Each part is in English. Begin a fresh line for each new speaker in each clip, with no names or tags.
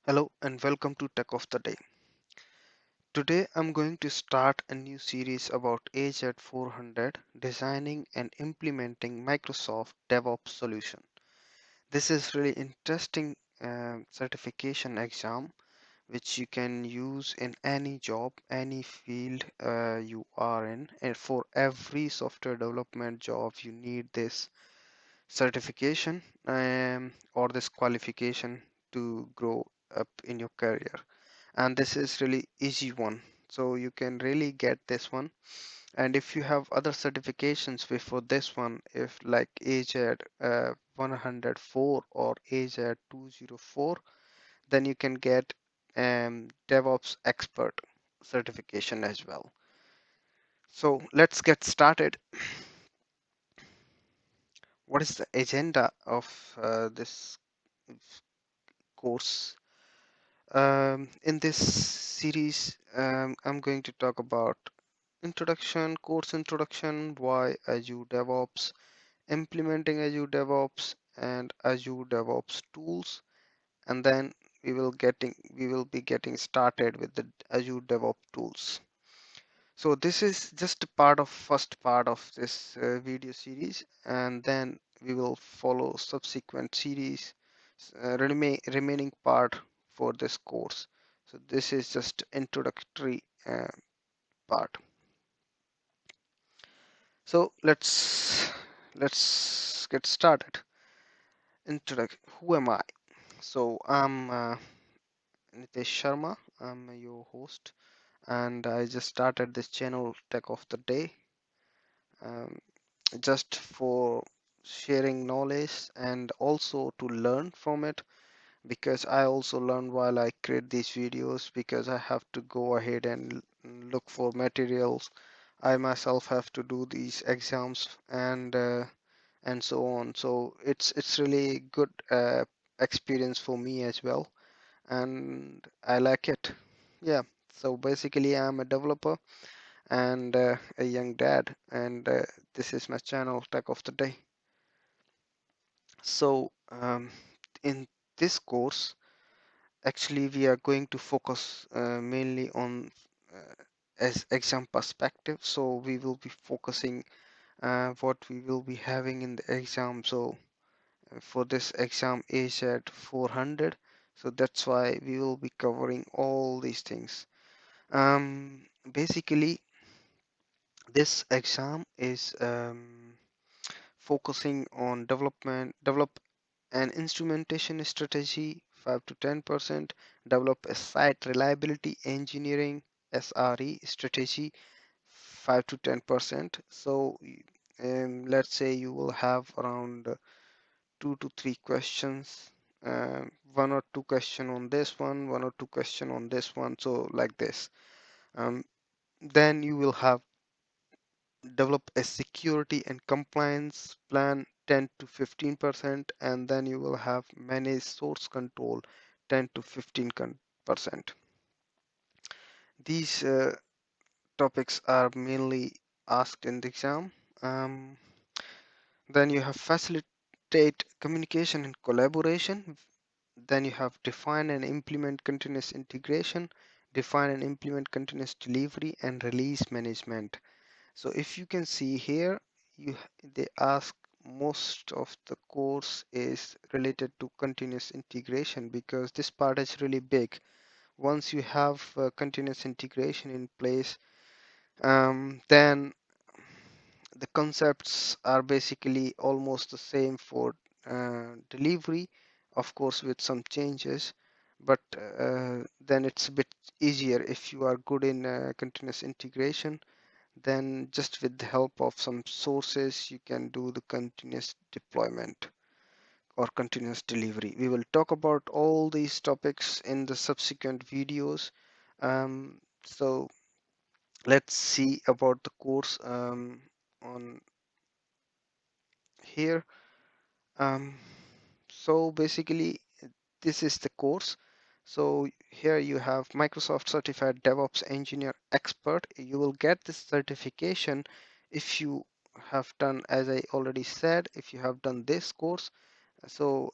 Hello and welcome to Tech of the Day. Today I'm going to start a new series about AZ-400 designing and implementing Microsoft DevOps solution. This is really interesting certification exam which you can use in any job, any field you are in, and for every software development job you need this certification or this qualification to grow up in your career. And this is really easy one, so you can really get this one. And if you have other certifications before this one, if like AZ 104 or AZ 204, then you can get DevOps expert certification as well. So let's get started. What is the agenda of this course? In this series, I'm going to talk about introduction, course introduction, why Azure DevOps, implementing Azure DevOps and Azure DevOps tools, and then we will be getting started with the Azure DevOps tools. So this is just a part of first part of this video series, and then we will follow subsequent series remaining part for this course. So this is just introductory part. So let's get started. Introduction. Who am I? So I'm Nitesh Sharma. I'm your host, and I just started this channel Tech of the Day, um, just for sharing knowledge and also to learn from it, because I also learn while I create these videos, because I have to go ahead and look for materials. I myself have to do these exams and so on. So it's really good experience for me as well, and I like it. Yeah. So basically, I'm a developer and a young dad, and this is my channel, Tech of the Day. So in this course, actually, we are going to focus mainly on as exam perspective. So we will be focusing what we will be having in the exam. So for this exam AZ 400, so that's why we will be covering all these things. Basically, this exam is focusing on develop an instrumentation strategy 5 to 10%, develop a site reliability engineering SRE strategy 5 to 10%. So let's say you will have around 2 to 3 questions, one or two question on this one or two question on this one, so like this. um, then you will have develop a security and compliance plan 10 to 15%, and then you will have manage source control 10 to 15%. These topics are mainly asked in the exam. Then you have facilitate communication and collaboration. Then you have define and implement continuous integration, define and implement continuous delivery, and release management. So if you can see here, they ask most of the course is related to continuous integration, because this part is really big. Once you have continuous integration in place, then the concepts are basically almost the same for delivery, of course with some changes, but then it's a bit easier if you are good in continuous integration. Then just with the help of some sources, you can do the continuous deployment or continuous delivery. We will talk about all these topics in the subsequent videos. So let's see about the course on here. Um, so basically, this is the course. So here you have Microsoft Certified DevOps Engineer Expert. You will get this certification if you have done, as I already said, if you have done this course. So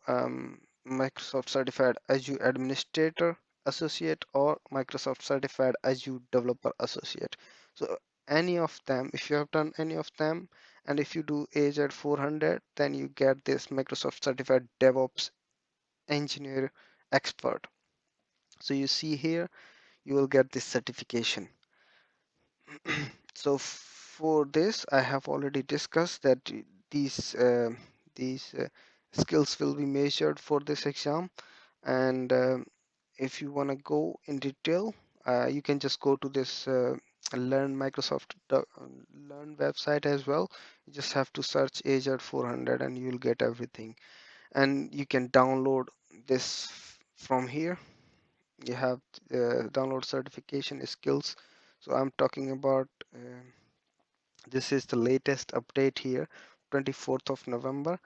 Microsoft Certified Azure Administrator Associate or Microsoft Certified Azure Developer Associate. So any of them, if you have done any of them, and if you do AZ-400, then you get this Microsoft Certified DevOps Engineer Expert. So you see here, you will get this certification. So for this, I have already discussed that these skills will be measured for this exam, and if you want to go in detail, you can just go to this Learn website as well. You just have to search AZ-400 and you'll get everything, and you can download this from here. You have download certification skills. So I'm talking about this is the latest update here, 24th of November.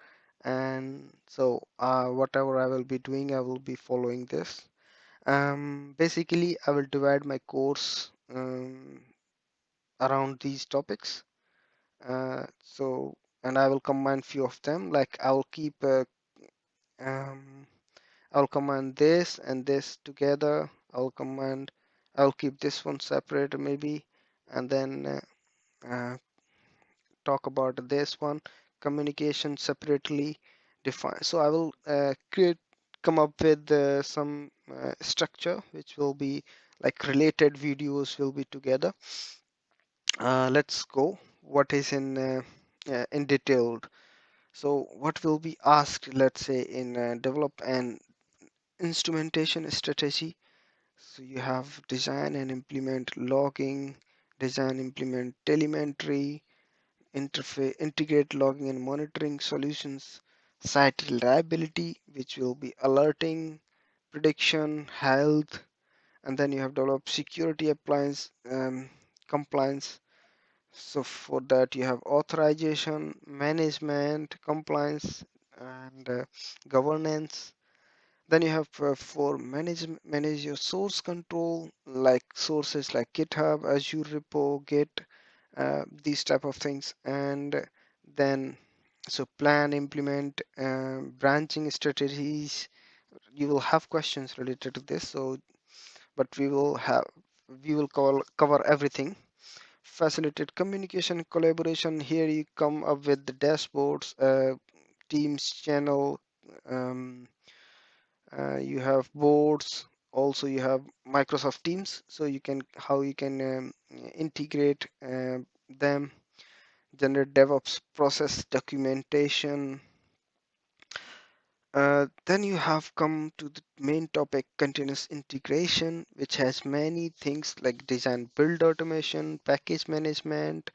And so whatever I will be doing, I will be following this. Basically, I will divide my course around these topics. And I will combine few of them. Like um, I'll combine this and this together. I'll keep this one separate maybe, and then talk about this one, communication separately define. So I will come up with some structure which will be like related videos will be together. Let's go. What is in detailed? So what will be asked, let's say, in develop an instrumentation strategy. So you have design and implement logging, design implement telemetry, interface integrate logging and monitoring solutions, site reliability, which will be alerting, prediction, health, and then you have developed security appliance compliance. So for that you have authorization, management, compliance, and governance. Then you have for manage your source control, like sources like GitHub, Azure repo, Git, these type of things. And then so plan, implement, branching strategies. You will have questions related to this. So, but we will cover everything. Facilitate communication, collaboration. Here you come up with the dashboards, Teams channel. You have boards, also you have Microsoft Teams, so you can how you can integrate them, generate DevOps process documentation. Then you have come to the main topic, continuous integration, which has many things like design build automation, package management,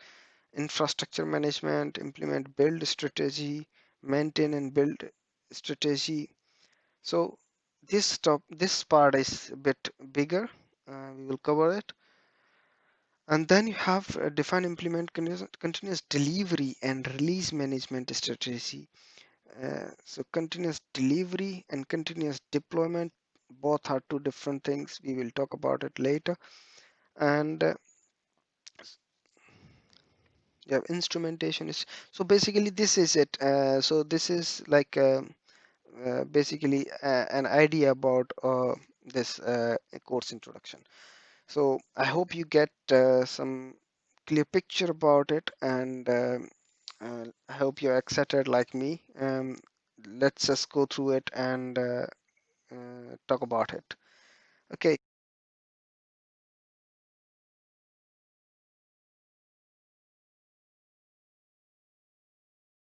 infrastructure management, implement build strategy, maintain and build strategy. So this part is a bit bigger. We will cover it. And then you have define, implement continuous delivery and release management strategy. So continuous delivery and continuous deployment, both are two different things. We will talk about it later. And yeah, instrumentation is, so basically this is it. So this is like basically an idea about this course introduction. So I hope you get some clear picture about it, and I hope you're excited like me. Let's just go through it and talk about it. Okay.